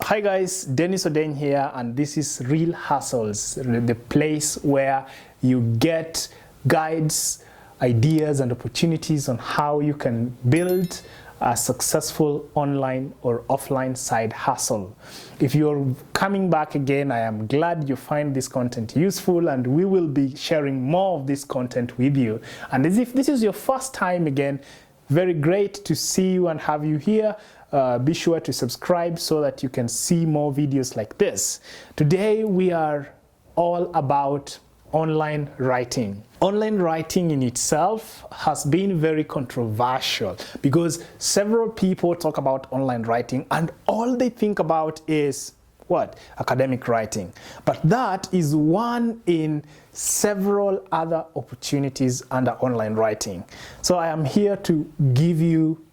Hi guys, Dennis Oden here, and this is Real Hustles, the place where you get guides, ideas and opportunities on how you can build a successful online or offline side hustle. If you're coming back again, I am glad you find this content useful, and we will be sharing more of this content with you. And as if this is your first time again, very great to see you and have you here. Be sure to subscribe so that you can see more videos like this. Today we are all about online writing. Online writing in itself has been very controversial because several people talk about online writing and all they think about is what? Academic writing. But that is one in several other opportunities under online writing. So I am here to give you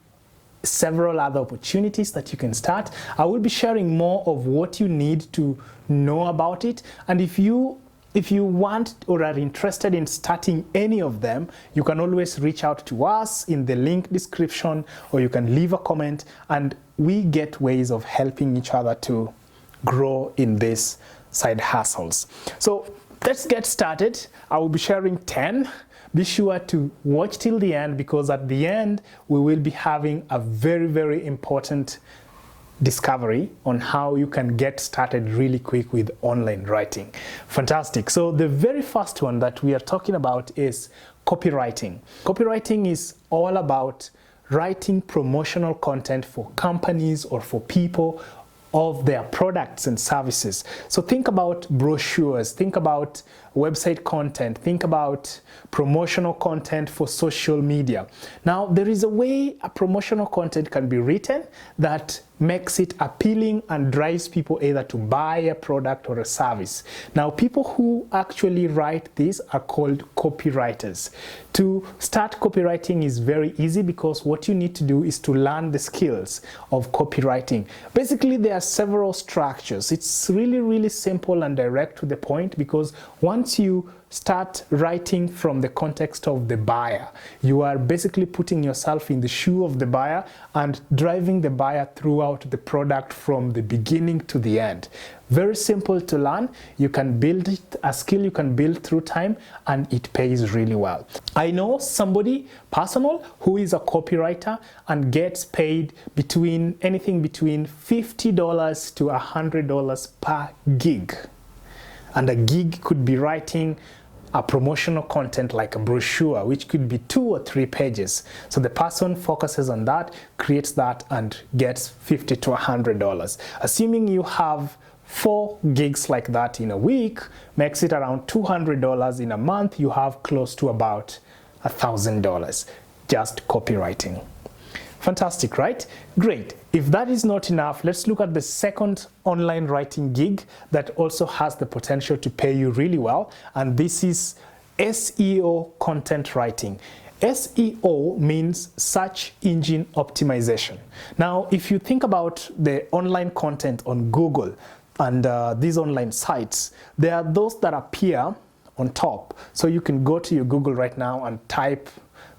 several other opportunities that you can start. I will be sharing more of what you need to know about it, and if you want or are interested in starting any of them, you can always reach out to us in the link description, or you can leave a comment, and we get ways of helping each other to grow in these side hustles. So let's get started. I will be sharing 10. Be sure to watch till the end, because at the end we will be having a very, very important discovery on how you can get started really quick with online writing. Fantastic. So the very first one that we are talking about is copywriting. Copywriting is all about writing promotional content for companies or for people of their products and services. So think about brochures, think about website content, think about promotional content for social media. Now, there is a way a promotional content can be written that makes it appealing and drives people either to buy a product or a service. Now, people who actually write this are called copywriters. To start copywriting is very easy because what you need to do is to learn the skills of copywriting. Basically, there are several structures. It's really, really simple and direct to the point, because once you start writing from the context of the buyer, you are basically putting yourself in the shoe of the buyer and driving the buyer throughout the product from the beginning to the end. Very simple to learn. You can build it, a skill you can build through time, and it pays really well. I know somebody personal who is a copywriter and gets paid anything between $50 to $100 per gig. And a gig could be writing a promotional content like a brochure, which could be 2 or 3 pages. So the person focuses on that, creates that, and gets $50 to $100. Assuming you have 4 gigs like that in a week, makes it around $200. In a month, you have close to about $1,000 just copywriting. Fantastic, right? Great. If that is not enough, let's look at the second online writing gig that also has the potential to pay you really well, and this is SEO Content Writing. SEO means search engine optimization. Now, if you think about the online content on Google and these online sites, there are those that appear on top. So you can go to your Google right now and type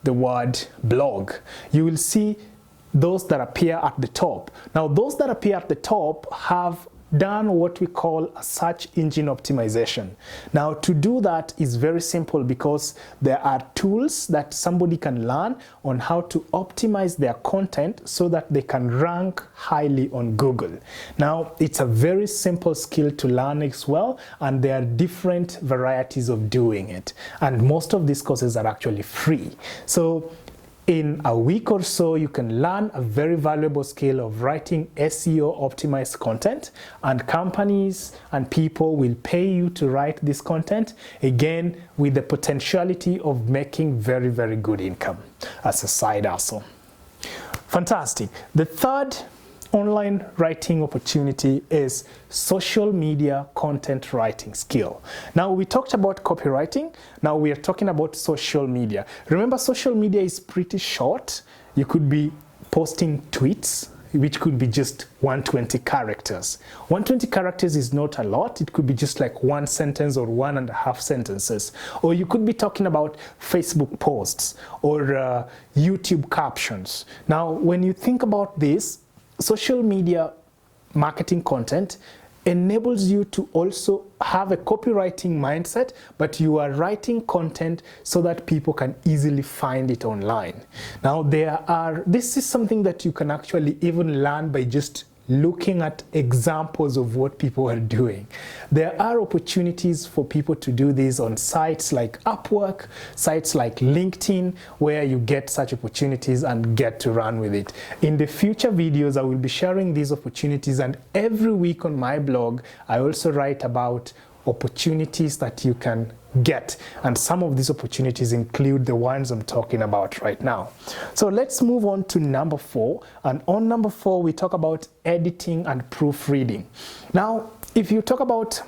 the word blog. You will see those that appear at the top. Now, those that appear at the top have done what we call a search engine optimization. Now, to do that is very simple, because there are tools that somebody can learn on how to optimize their content so that they can rank highly on Google. Now, it's a very simple skill to learn as well, and there are different varieties of doing it. And most of these courses are actually free. So in a week or so, you can learn a very valuable skill of writing SEO optimized content, and companies and people will pay you to write this content, again with the potentiality of making very, very good income as a side hustle. Fantastic. The third online writing opportunity is social media content writing skill. Now, we talked about copywriting. Now we are talking about social media. Remember, social media is pretty short. You could be posting tweets, which could be just 120 characters. 120 characters is not a lot. It could be just like 1 sentence or 1.5 sentences. Or you could be talking about Facebook posts or YouTube captions. Now, when you think about this, social media marketing content enables you to also have a copywriting mindset, but you are writing content so that people can easily find it online. Now, this is something that you can actually even learn by just looking at examples of what people are doing. There are opportunities for people to do this on sites like Upwork, sites like LinkedIn, where you get such opportunities and get to run with it. In the future videos, I will be sharing these opportunities, and every week on my blog, I also write about opportunities that you can get, and some of these opportunities include the ones I'm talking about right now. So let's move on to number 4, and on number 4 we talk about editing and proofreading. Now, if you talk about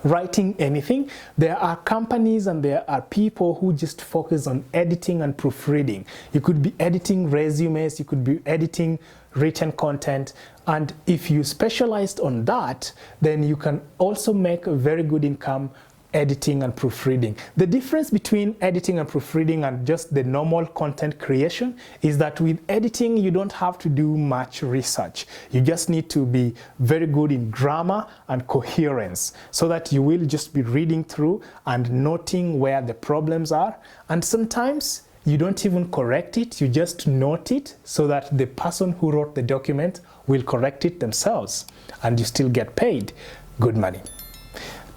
writing anything, there are companies and there are people who just focus on editing and proofreading. You could be editing resumes, you could be editing written content, and if you specialized on that, then you can also make a very good income editing and proofreading. The difference between editing and proofreading and just the normal content creation is that with editing, you don't have to do much research. You just need to be very good in grammar and coherence, so that you will just be reading through and noting where the problems are. And sometimes you don't even correct it, you just note it so that the person who wrote the document will correct it themselves, and you still get paid good money.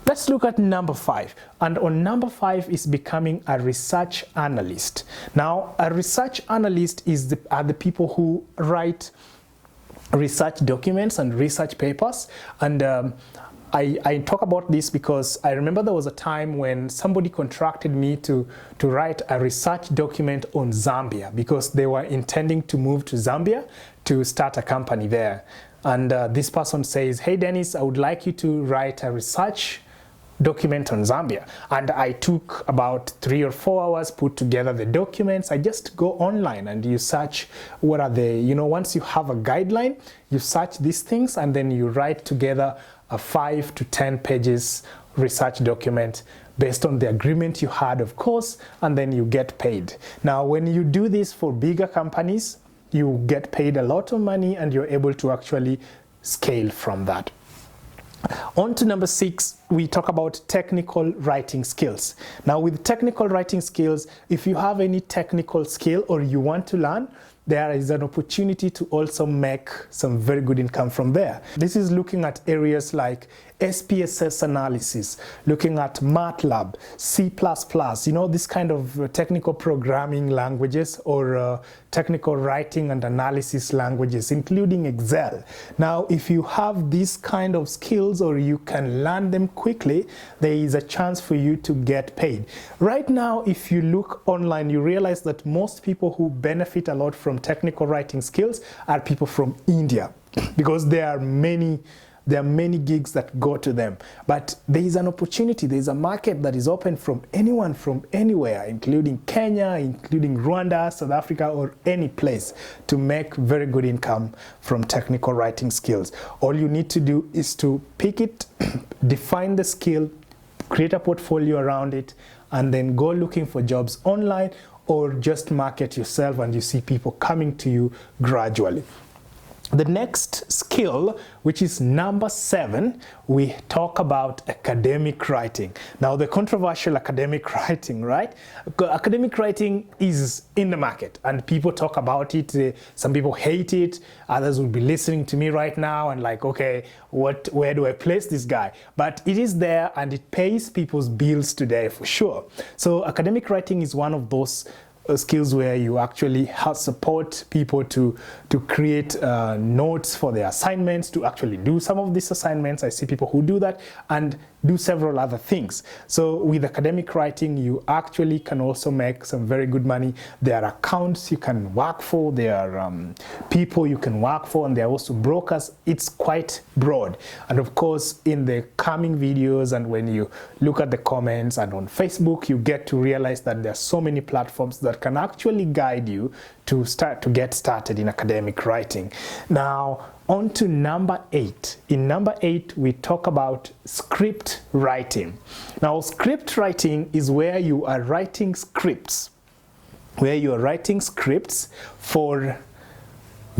Let's look at number 5, and on number 5 is becoming a research analyst. Now, a research analyst are the people who write research documents and research papers, and I talk about this because I remember there was a time when somebody contracted me to write a research document on Zambia, because they were intending to move to Zambia to start a company there. And this person says, "Hey Dennis, I would like you to write a research document on Zambia." And I took about 3 or 4 hours, put together the documents. I just go online and you search what are the, once you have a guideline, you search these things and then you write together a 5 to 10 pages research document based on the agreement you had, of course, and then you get paid. Now, when you do this for bigger companies, you get paid a lot of money and you're able to actually scale from that. On to number 6, we talk about technical writing skills. Now, with technical writing skills, if you have any technical skill or you want to learn, there is an opportunity to also make some very good income from there. This is looking at areas like SPSS analysis, looking at MATLAB, C++, this kind of technical programming languages or technical writing and analysis languages, including Excel. Now, if you have these kind of skills or you can learn them quickly, there is a chance for you to get paid. Right now, if you look online, you realize that most people who benefit a lot from technical writing skills are people from India, because there are many gigs that go to them. But there is an opportunity, there is a market that is open from anyone from anywhere, including Kenya, including Rwanda, South Africa, or any place, to make very good income from technical writing skills. All you need to do is to pick it, define the skill, create a portfolio around it, and then go looking for jobs online, or just market yourself and you see people coming to you gradually. The next skill, which is number 7, we talk about academic writing. Now, the controversial academic writing, right? Academic writing is in the market and people talk about it. Some people hate it. Others will be listening to me right now and like, okay, where do I place this guy? But it is there and it pays people's bills today for sure. So academic writing is one of those skills where you actually help support people to create notes for their assignments, to actually do some of these assignments. I see people who do that and do several other things. So with academic writing, you actually can also make some very good money. There are accounts you can work for, there are people you can work for, and there are also brokers. It's quite broad. And of course, in the coming videos and when you look at the comments and on Facebook, you get to realize that there are so many platforms that can actually guide you to get started in academic writing. Now, on to number 8. In number 8, we talk about script writing. Now, script writing is where you are writing scripts, for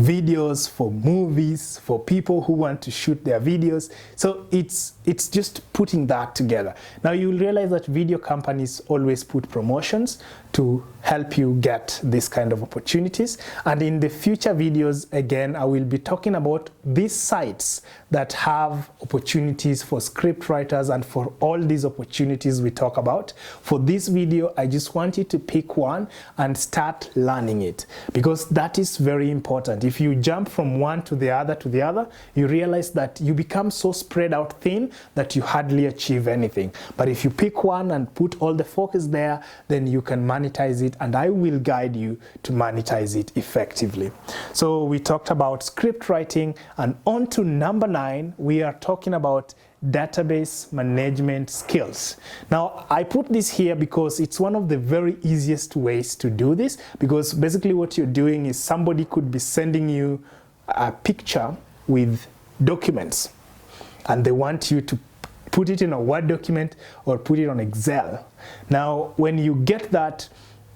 videos, for movies, for people who want to shoot their videos. So it's just putting that together. Now you'll realize that video companies always put promotions to help you get this kind of opportunities. And in the future videos, again, I will be talking about these sites that have opportunities for script writers and for all these opportunities we talk about. For this video, I just want you to pick one and start learning it, because that is very important. If you jump from one to the other, you realize that you become so spread out thin that you hardly achieve anything. But if you pick one and put all the focus there, then you can monetize it, and I will guide you to monetize it effectively. So we talked about script writing, and on to number 9, we are talking about database management skills. Now I put this here because it's one of the very easiest ways to do this, because basically what you're doing is somebody could be sending you a picture with documents and they want you to put it in a Word document or put it on Excel. Now when you get that,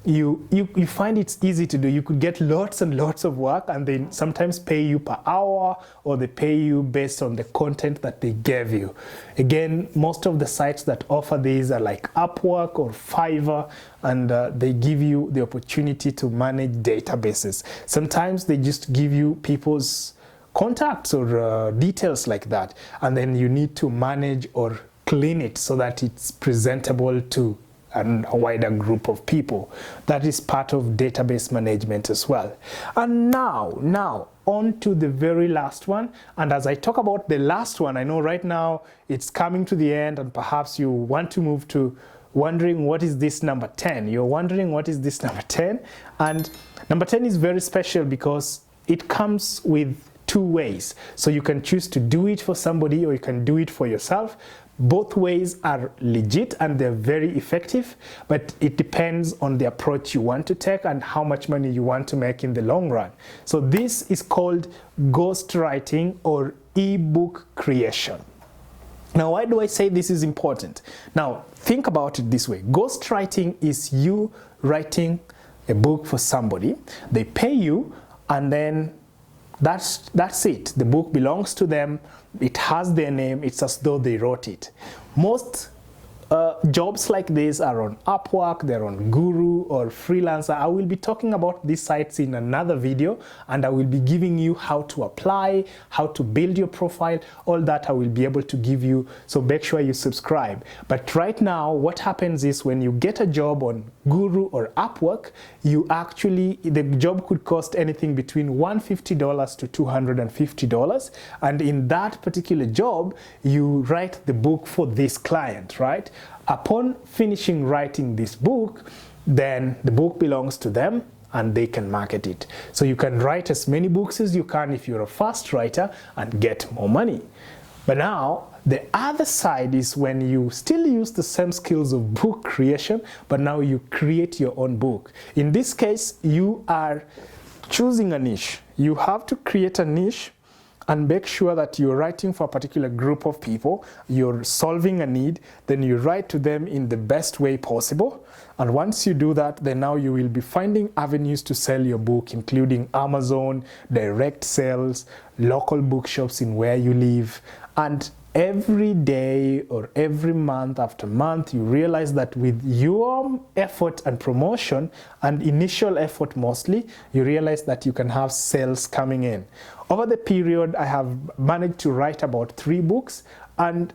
you find it's easy to do. You could get lots and lots of work, and they sometimes pay you per hour, or they pay you based on the content that they gave you. Again, most of the sites that offer these are like Upwork or Fiverr, and they give you the opportunity to manage databases. Sometimes they just give you people's contacts or details like that, and then you need to manage or clean it so that it's presentable to a wider group of people. That is part of database management as well. And now on to the very last one. And as I talk about the last one, I know right now it's coming to the end, and perhaps you want to move to wondering what is this number 10. You're wondering what is this number 10, and number 10 is very special because it comes with 2 ways. So you can choose to do it for somebody or you can do it for yourself. Both ways are legit and they're very effective, but it depends on the approach you want to take and how much money you want to make in the long run. So this is called ghostwriting or ebook creation. Now, why do I say this is important? Now, think about it this way. Ghostwriting is you writing a book for somebody. They pay you, and then that's it. The book belongs to them. It has their name. It's as though they wrote it. Most jobs like this are on Upwork, they're on Guru or Freelancer. I will be talking about these sites in another video, and I will be giving you how to apply, how to build your profile, all that I will be able to give you, so make sure you subscribe. But right now, what happens is when you get a job on Guru or Upwork, the job could cost anything between $150 to $250, and in that particular job, you write the book for this client, right? Upon finishing writing this book, then the book belongs to them and they can market it. So you can write as many books as you can if you're a fast writer and get more money. But now, the other side is when you still use the same skills of book creation, but now you create your own book. In this case, you are choosing a niche. You have to create a niche and make sure that you're writing for a particular group of people, you're solving a need, then you write to them in the best way possible. And once you do that, then now you will be finding avenues to sell your book, including Amazon, direct sales, local bookshops in where you live, and every day or every month after month, you realize that with your effort and promotion and initial effort mostly, you realize that you can have sales coming in. Over the period, I have managed to write about 3 books, and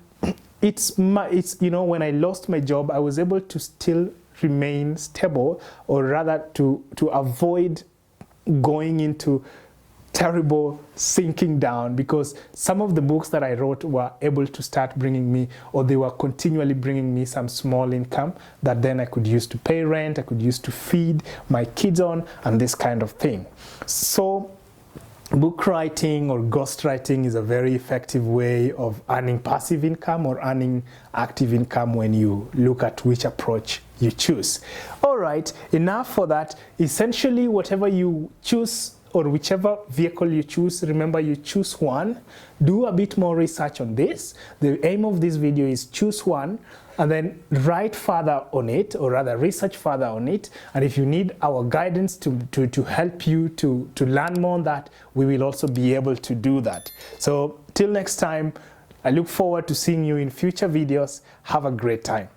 it's when I lost my job, I was able to still remain stable, or rather to avoid going into terrible sinking down, because some of the books that I wrote were able to start bringing me, or they were continually bringing me some small income that then I could use to pay rent, I could use to feed my kids on, and this kind of thing. So book writing or ghostwriting is a very effective way of earning passive income or earning active income when you look at which approach you choose. All right, enough for that. Essentially, whatever you choose or whichever vehicle you choose, remember you choose one, do a bit more research on this. The aim of this video is choose one and then write further on it, or rather research further on it. And if you need our guidance to help you to learn more on that, we will also be able to do that. So till next time, I look forward to seeing you in future videos. Have a great time.